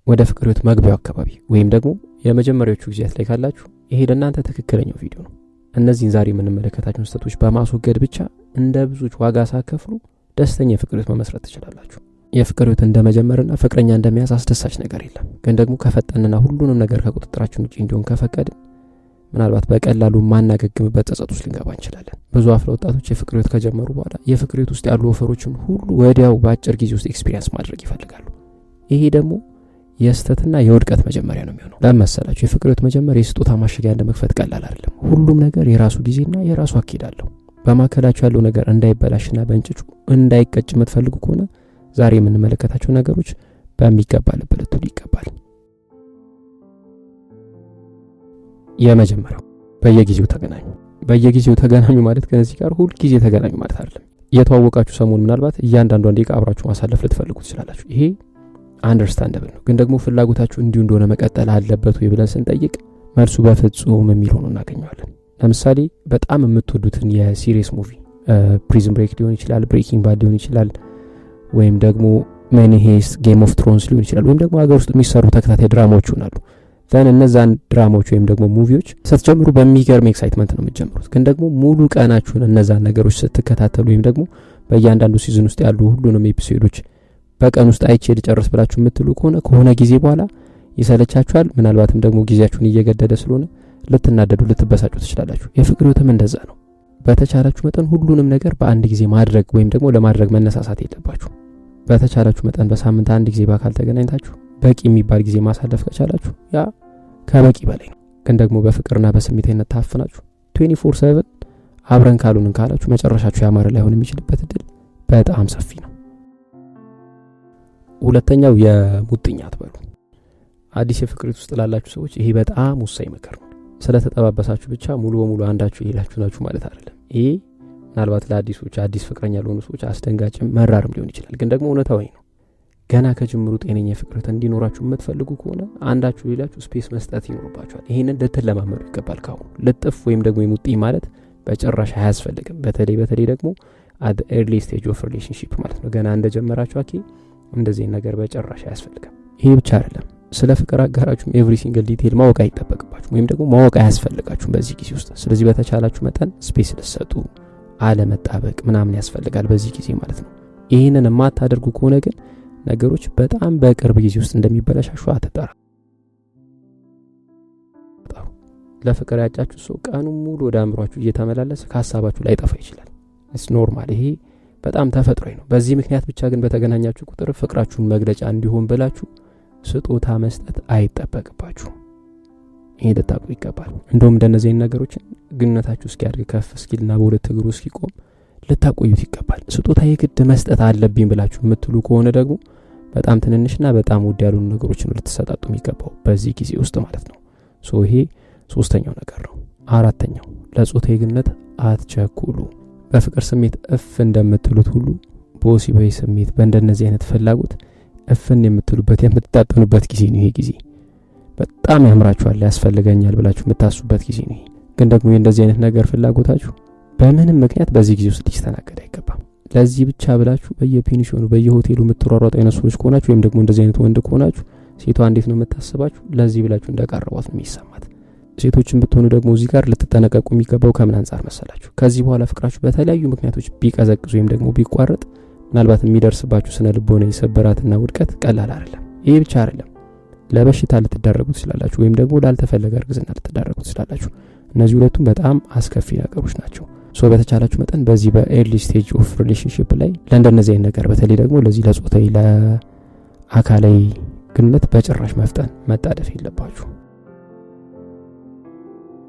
ወደ ፍቅር ህይወት መግቢያው አካባቢ ወይም ደግሞ የመጀመሪያዎቹ ጊዜያት ላይ ካላችሁ ይሄ ለእናንተ ትክክለኛው ቪዲዮ ነው። እነዚህን ዛሬ የምንመለከታቸውን ስህተቶች በማስወገድ ብቻ እንደ ብዙዎች ዋጋ ሳከፍሉ ደስተኛ የፍቅር ህይወት መመስረት ትችላላችሁ። የፍቅር ህይወት እንደመጀመርና ፍቅረኛ እንደመያዝ አስደሳች ነገር የለም። ግን ደግሞ ከፈጠንና ሁሉንም ነገር ከቁጥጥራችን ውጪ እንዲሆን ከፈቀድን ምናልባት በቀላሉ ማናገግምበት ጸጸት ውስጥ ልንገባ እንችላለን። ብዙ አፍላ ወጣቶች የፍቅር ህይወት ከጀመሩ በኋላ የፍቅር ህይወት ውስጥ ያሉ ኦፈሮችን ሁሉ ወዲያው በአጭር ጊዜ ውስጥ ኤክስፒሪየንስ ማድረግ ይፈልጋሉ። ይሄ ደግሞ የስተትና የውድቀት መጀመሪያ ነው የሚሆነው። ለምሳሌላችሁ የፍቅር ህይወት መጀመር የስጦታ ማሸጊያ እንደመክፈት ቀላል አይደለም። ሁሉም ነገር የራሱ ጊዜና የራሱ አካሄድ አለው። በማከላችሁ ያለው ነገር እንዳይበላሽና በእንጭጩ እንዳይቀጭ የምትፈልጉ ከሆነ ዛሬ የምንመለከታቸው ነገሮች በሚገባ ልብ ልትሉ ይገባል። የመጀመሪያው በየጊዜው ተገናኙ። በየጊዜው ተገናኙ ማለት ከነዚህ ጋር ሁሉ ጊዜ ተገናኙ ማለት አይደለም። የተዋወቃችሁ ሰሞን ምናልባት እያንዳንዷን ደቂቃ አብራችሁ ማሳለፍ ልትፈልጉ ትችላላችሁ። ይሄ አንደርስታንደብል ነው። ግን ደግሞ ፍላጎታችሁ እንዲሁ እንደሆነ መቀጠል አለበት ወይ ብለን ስንጠይቅ መልሱ በፍጹም የሚል ሆኖ እናገኘዋለን። ለምሳሌ በጣም የምትወዱትን የሲሪየስ ሙቪ ፕሪዝን ብሬክ ሊሆን ይችላል፣ ብሬኪንግ ባድ ሊሆን ይችላል፣ ወይም ደግሞ መኒ ሄይስት፣ ጌም ኦፍ ትሮንስ ሊሆን ይችላል፣ ወይም ደግሞ ሀገር ውስጥ የሚሰሩ ተከታታይ ድራማዎች ይሆናሉ። እነዛን ድራማዎች ወይም ደግሞ ሙቪዎች ስትጀምሩ በሚገርም ኤክሳይትመንት ነው የምትጀምሩት። ግን ደግሞ ሙሉ ቀናችሁን እነዛን ነገሮች ስትከታተሉ ወይም ደግሞ በእያንዳንዱ ሲዝን ውስጥ ያሉ ሁሉንም ኤፒሶዶች በቀን ውስጥ አይቼ ልጨርስ ብላችሁ የምትሉ ከሆነ ጊዜ በኋላ ይሰለቻችኋል። ምናልባትም ደግሞ ጊዜያችሁን እየገደደ ስለሆነ ልትናደዱ ልትበሳጩ ትችላላችሁ። የፍቅር ህይወትም እንደዛ ነው። በተቻላችሁ መጠን ሁሉንም ነገር በአንድ ጊዜ ማድረግ ወይም ደግሞ ለማድረግ መነሳሳት የለባችሁ። በተቻላችሁ መጠን በሳምንት አንድ ጊዜ በአካል ተገናኝታችሁ በቂ የሚባል ጊዜ ማሳለፍ ከቻላችሁ ያ ከበቂ በላይ ነው። ግን ደግሞ በፍቅርና በስሜታዊነት ታፍናችሁ 24/7 አብረን ካሉንን ካላችሁ መጨረሻችሁ ያማረ ላይሆን የሚችልበት እድል በጣም ሰፊ ነው። ሁለተኛው የሙጥኝ አትበሉ። አዲስ የፍቅር ህይወት ውስጥ ላላችሁ ሰዎች ይሄ በጣም ወሳኝ ምክር ነው። ስለተጠባበሳችሁ ብቻ ሙሉ በሙሉ አንዳችሁ ይሄላችሁ ናችሁ ማለት አይደለም። ይሄ ምናልባት ለአዲሶች አዲስ ፍቅረኛ ለሆኑ ሰዎች አስደንጋጭም መራርም ሊሆን ይችላል። ግን ደግሞ እውነታው ነው። ገና ከጅምሩ ጤነኛ የፍቅር ህይወት እንዲኖራችሁ የምትፈልጉ ከሆነ አንዳችሁ ሌላችሁ ስፔስ መስጠት ይኖርባችኋል። ይሄንን ልትለማመዱ ይገባል። ካሁን ልጥፍ ወይም ደግሞ የሙጥኝ ማለት በጭራሽ አያስፈልግም። በተለይ ደግሞ at the early stage of relationship ማለት ነው። ገና እንደጀመራችሁ እንደዚህ ነገር በጭራሽ አያስፈልግም። ይሄ ብቻ አይደለም፣ ስለ ፍቅር አጋራችሁ ኤቭሪ ሲንግል ዲቴል ማወቅ አይጠበቅባችሁ ወይም ደግሞ ማወቅ አያስፈልጋችሁ በዚህ ጊዜ ውስጥ። ስለዚህ በተቻላችሁ መጠን ስፔስ ልትሰጡ አለመጣበቅ ምናምን ያስፈልጋል በዚህ ጊዜ ማለት ነው። ይሄንን የማታደርጉ ከሆነ ግን ነገሮች በጣም በቅርብ ጊዜ ውስጥ እንደሚበላሻሹ አትጠራጠሩ። ለፍቅር ያጫችሁ ሰው ቀኑን ሙሉ ወደ አእምሯችሁ እየተመላለሰ ከሐሳባችሁ ላይ ጠፋ ይችላል። it's normal። ይሄ በጣም ተፈጥሯዊ ነው። በዚህ ምክንያት ብቻ ግን በተገናኛችሁ ቁጥር ፍቅራችሁን መግለጫ እንዲሆን ብላችሁ ስጦታ መስጠት አይጠበቅባችሁ። ይሄ ልታውቁ ይገባል። እንደውም እንደነዚህ ነገሮችን ግንኙነታችሁ እስኪያድግ ከፍ እስኪልና በሁለት እግሩ እስኪቆም ልታቆዩት ይገባል። ስጦታ የግድ መስጠት አለብኝ ብላችሁ የምትሉ ከሆነ ደግሞ በጣም ትንንሽና በጣም ውድ ያሉ ነገሮችን ልትሰጣጡ የሚገባው በዚህ ጊዜ ውስጥ ማለት ነው። ይሄ ሶስተኛው ነገር ነው። አራተኛው ለጾታዊ ግንኙነት አትቸኩሉ። በፍቅር ስሜት እፍ እንደምትሉት ሁሉ በወሲባዊ ስሜት በእንደነዚህ አይነት ፍላጎት እፍን የምትሉበት የምትጣጠኑበት ጊዜ ነው። ይሄ ጊዜ በጣም ያምራችኋል፣ ያስፈልገኛል ብላችሁ የምታስቡበት ጊዜ ነው። ግን ደግሞ እንደዚህ አይነት ነገር ፍላጎታችሁ በምንም ምክንያት በዚህ ጊዜ ውስጥ ሊስተናገድ አይገባም። ለዚህ ብቻ ብላችሁ በየፔንሽኑ በየሆቴሉ የምትሯሯጡ አይነት ሰዎች ከሆናችሁ ወይም ደግሞ እንደዚህ አይነት ወንድ ከሆናችሁ ሴቷ እንዴት ነው የምታስባችሁ? ለዚህ ብላችሁ እንደቀረቧት ነው የሚሰማት። ሴቶችን ብትሆኑ ደግሞ እዚህ ጋር ልትጠነቀቁ የሚገባው ከምን አንፃር መሰላችሁ? ከዚህ በኋላ ፍቅራችሁ በተለያዩ ምክንያቶች ቢቀዘቅዙ ወይም ደግሞ ቢቋረጥ ምናልባት የሚደርስባችሁ ስነ ልቦና የሰበራትና ውድቀት ቀላል አይደለም። ይሄ ብቻ አይደለም፣ ለበሽታ ልትዳረጉ ትችላላችሁ ወይም ደግሞ ላልተፈለገ እርግዝና ልትዳረጉ ትችላላችሁ። እነዚህ ሁለቱም በጣም አስከፊ ነገሮች ናቸው። በተቻላችሁ መጠን በዚህ በኤርሊ ስቴጅ ኦፍ ሪሌሽንሺፕ ላይ ለእንደነዚህ አይነት ነገር በተለይ ደግሞ ለዚህ ለጾታዊ ለአካላዊ ግንኙነት በጭራሽ መፍጠን መጣደፍ የለባችሁ።